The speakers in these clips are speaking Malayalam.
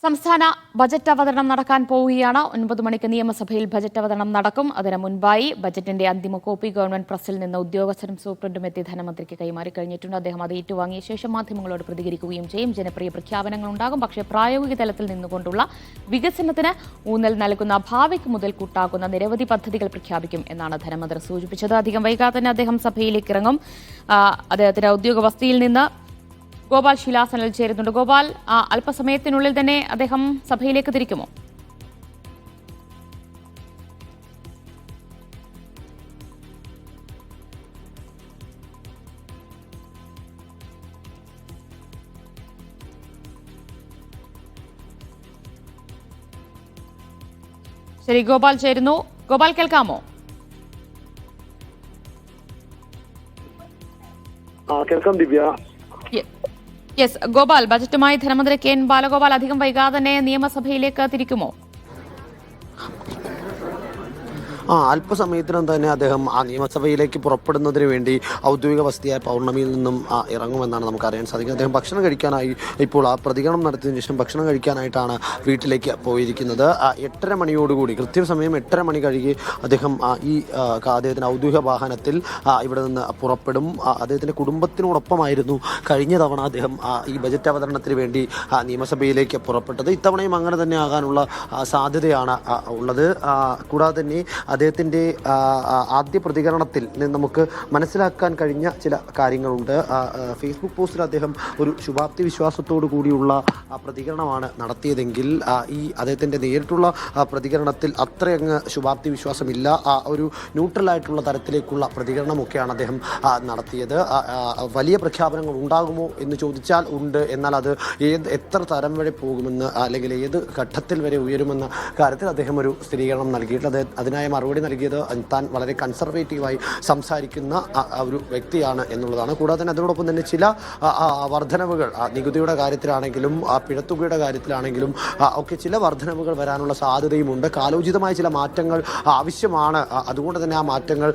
സംസ്ഥാന ബജറ്റ് അവതരണം നടക്കാൻ പോവുകയാണ്. 9 മണിക്ക് നിയമസഭയിൽ ബജറ്റ് അവതരണം നടക്കും. അതിന് മുൻപായി ബജറ്റിന്റെ അന്തിമ കോപ്പി ഗവൺമെന്റ് പ്രസിൽ നിന്ന് ഉദ്യോഗസ്ഥരും സൂപ്രണ്ടും എത്തി ധനമന്ത്രിക്ക് കൈമാറി കഴിഞ്ഞിട്ടുണ്ട്. അദ്ദേഹം അത് ഏറ്റുവാങ്ങിയ ശേഷം മാധ്യമങ്ങളോട് പ്രതികരിക്കുകയും ചെയ്യും. ജനപ്രിയ പ്രഖ്യാപനങ്ങൾ ഉണ്ടാകും. പക്ഷേ പ്രായോഗിക തലത്തിൽ നിന്നുകൊണ്ടുള്ള വികസനത്തിന് ഊന്നൽ നൽകുന്ന ഭാവിക്ക് മുതൽക്കൂട്ടാകുന്ന നിരവധി പദ്ധതികൾ പ്രഖ്യാപിക്കും എന്നാണ് ധനമന്ത്രി സൂചിപ്പിച്ചത്. അധികം വൈകാതെ തന്നെ അദ്ദേഹം സഭയിലേക്ക് ഇറങ്ങും. അദ്ദേഹത്തിന്റെ ഔദ്യോഗിക വസതിയിൽ നിന്ന് ഗോപാൽ ശിലാസനിൽ ചേരുന്നുണ്ട്. ഗോപാൽ, അല്പസമയത്തിനുള്ളിൽ തന്നെ അദ്ദേഹം സഭയിലേക്ക് തിരിക്കുമോ? ശരി, ഗോപാൽ ചേരുന്നു. ഗോപാൽ, കേൾക്കാമോ? കേൾക്കാം ദിവ്യ. യെസ് ഗോപാൽ, ബജറ്റുമായി ധനമന്ത്രി കെ എൻ ബാലഗോപാൽ അധികം വൈകാതെ തന്നെ നിയമസഭയിലേക്ക് തിരിക്കുമോ? അല്പസമയത്തിനും തന്നെ അദ്ദേഹം നിയമസഭയിലേക്ക് പുറപ്പെടുന്നതിന് വേണ്ടി ഔദ്യോഗിക വസതിയായ പൗർണമിയിൽ നിന്നും ഇറങ്ങുമെന്നാണ് നമുക്കറിയാൻ സാധിക്കുന്നത്. അദ്ദേഹം ഭക്ഷണം കഴിക്കാനായി ഇപ്പോൾ പ്രതികരണം നടത്തിയതിനു ശേഷം ഭക്ഷണം കഴിക്കാനായിട്ടാണ് വീട്ടിലേക്ക് പോയിരിക്കുന്നത്. 8:30 മണിയോടുകൂടി, കൃത്യസമയം 8:30 മണി കഴിയെ അദ്ദേഹം അദ്ദേഹത്തിൻ്റെ ഔദ്യോഗിക വാഹനത്തിൽ ഇവിടെ നിന്ന് പുറപ്പെടും. അദ്ദേഹത്തിൻ്റെ കുടുംബത്തിനോടൊപ്പമായിരുന്നു കഴിഞ്ഞ തവണ അദ്ദേഹം ഈ ബജറ്റ് അവതരണത്തിന് വേണ്ടി നിയമസഭയിലേക്ക് പുറപ്പെട്ടത്. ഇത്തവണയും അങ്ങനെ തന്നെ ആകാനുള്ള സാധ്യതയാണ് ഉള്ളത്. കൂടാതെ തന്നെ അദ്ദേഹത്തിൻ്റെ ആദ്യ പ്രതികരണത്തിൽ നമുക്ക് മനസ്സിലാക്കാൻ കഴിഞ്ഞ ചില കാര്യങ്ങളുണ്ട്. ഫേസ്ബുക്ക് പോസ്റ്റിൽ അദ്ദേഹം ഒരു ശുഭാപ്തി വിശ്വാസത്തോടു കൂടിയുള്ള പ്രതികരണമാണ് നടത്തിയതെങ്കിൽ അദ്ദേഹത്തിൻ്റെ നേരിട്ടുള്ള പ്രതികരണത്തിൽ അത്രയങ്ങ് ശുഭാപ്തി വിശ്വാസമില്ല. ഒരു ന്യൂട്രലായിട്ടുള്ള തരത്തിലേക്കുള്ള പ്രതികരണമൊക്കെയാണ് അദ്ദേഹം നടത്തിയത്. വലിയ പ്രഖ്യാപനങ്ങൾ ഉണ്ടാകുമോ എന്ന് ചോദിച്ചാൽ ഉണ്ട്, എന്നാൽ അത് എത്ര തരം വരെ പോകുമെന്ന് അല്ലെങ്കിൽ ഏത് ഘട്ടത്തിൽ വരെ ഉയരുമെന്ന കാര്യത്തിൽ അദ്ദേഹം ഒരു സ്ഥിരീകരണം നൽകിയിട്ടുണ്ട്. അതിനായ മറുപടി നൽകിയത് താൻ വളരെ കൺസർവേറ്റീവായി സംസാരിക്കുന്ന ഒരു വ്യക്തിയാണ് എന്നുള്ളതാണ്. കൂടാതെ തന്നെ അതിനോടൊപ്പം തന്നെ ചില വർധനവുകൾ നികുതിയുടെ കാര്യത്തിലാണെങ്കിലും പിഴത്തുകയുടെ കാര്യത്തിലാണെങ്കിലും ഒക്കെ ചില വർധനവുകൾ വരാനുള്ള സാധ്യതയുമുണ്ട്. കാലോചിതമായ ചില മാറ്റങ്ങൾ ആവശ്യമാണ്, അതുകൊണ്ട് തന്നെ ആ മാറ്റങ്ങൾ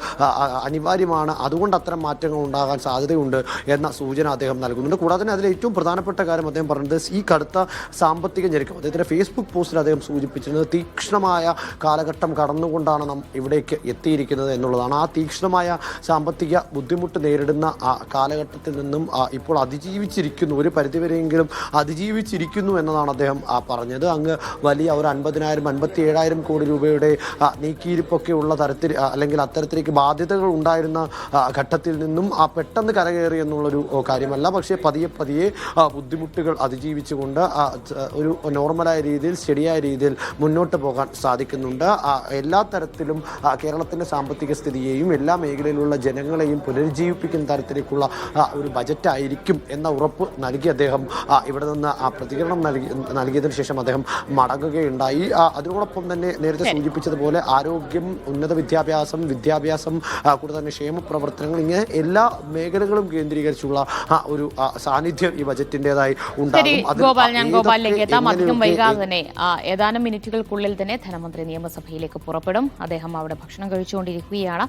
അനിവാര്യമാണ്, അതുകൊണ്ട് അത്തരം മാറ്റങ്ങൾ ഉണ്ടാകാൻ സാധ്യതയുണ്ട് എന്ന സൂചന അദ്ദേഹം നൽകുന്നുണ്ട്. കൂടാതെ തന്നെ അതിൽ ഏറ്റവും പ്രധാനപ്പെട്ട കാര്യം അദ്ദേഹം പറഞ്ഞത് ഈ കടുത്ത സാമ്പത്തിക ഞെരുക്കം, അദ്ദേഹത്തിൻ്റെ ഫേസ്ബുക്ക് പോസ്റ്റിൽ അദ്ദേഹം സൂചിപ്പിച്ചിരുന്നത് തീക്ഷ്ണമായ കാലഘട്ടം കടന്നുകൊണ്ടാണ് നാം ഇവിടേക്ക് എത്തിയിരിക്കുന്നത് എന്നുള്ളതാണ്. ആ തീക്ഷ്ണമായ സാമ്പത്തിക ബുദ്ധിമുട്ട് നേരിടുന്ന കാലഘട്ടത്തിൽ നിന്നും ഇപ്പോൾ അതിജീവിച്ചിരിക്കുന്നു, ഒരു പരിധിവരെയെങ്കിലും അതിജീവിച്ചിരിക്കുന്നു എന്നതാണ് അദ്ദേഹം പറഞ്ഞത്. അങ്ങ് വലിയ ഒരു 50,000-57,000 കോടി രൂപയുടെ നീക്കിയിരിപ്പൊക്കെ ഉള്ള തരത്തിൽ അല്ലെങ്കിൽ അത്തരത്തിലേക്ക് ബാധ്യതകൾ ഉണ്ടായിരുന്ന ഘട്ടത്തിൽ നിന്നും പെട്ടെന്ന് കരകയറി എന്നുള്ളൊരു കാര്യമല്ല, പക്ഷേ പതിയെ പതിയെ ബുദ്ധിമുട്ടുകൾ അതിജീവിച്ചുകൊണ്ട് ഒരു നോർമലായ രീതിയിൽ, സ്റ്റഡിയായ രീതിയിൽ മുന്നോട്ട് പോകാൻ സാധിക്കുന്നുണ്ട്. എല്ലാ തരത്തിലും കേരളത്തിൻ്റെ സാമ്പത്തിക സ്ഥിതിയെയും എല്ലാ മേഖലയിലുള്ള ജനങ്ങളെയും പുനരുജ്ജീവിപ്പിക്കുന്ന തരത്തിലേക്കുള്ള ഒരു ബജറ്റായിരിക്കും എന്ന ഉറപ്പ് നൽകി അദ്ദേഹം ഇവിടെ നിന്ന് പ്രതികരണം നൽകിയതിനു ശേഷം അദ്ദേഹം മടങ്ങുകയുണ്ടായി. അതിനോടൊപ്പം തന്നെ നേരത്തെ സൂചിപ്പിച്ചതുപോലെ ആരോഗ്യം, ഉന്നത വിദ്യാഭ്യാസം, കൂടാതെ തന്നെ ക്ഷേമ പ്രവർത്തനങ്ങൾ, ഇങ്ങനെ എല്ലാ മേഖലകളും കേന്ദ്രീകരിച്ചുള്ള ഒരു സാന്നിധ്യം ഈ ബജറ്റിൻ്റെതായി ഉണ്ടാകും. ഗോപാലിലേക്ക് എത്താം. അധികം വൈകാതെ തന്നെ ഏതാനും മിനിറ്റുകൾക്കുള്ളിൽ തന്നെ ധനമന്ത്രി നിയമസഭയിലേക്ക് പുറപ്പെടും. അദ്ദേഹം അവിടെ ഭക്ഷണം കഴിച്ചുകൊണ്ടിരിക്കുകയാണ്.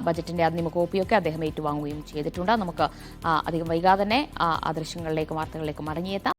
ബജറ്റിന്റെ അന്തിമ കോപ്പിയൊക്കെ അദ്ദേഹം ഏറ്റുവാങ്ങുകയും ചെയ്തിട്ടുണ്ട്. നമുക്ക് അധികം വൈകാതെ തന്നെ ആ ദൃശ്യങ്ങളിലേക്കും വാർത്തകളിലേക്കും മടങ്ങിയെത്താം.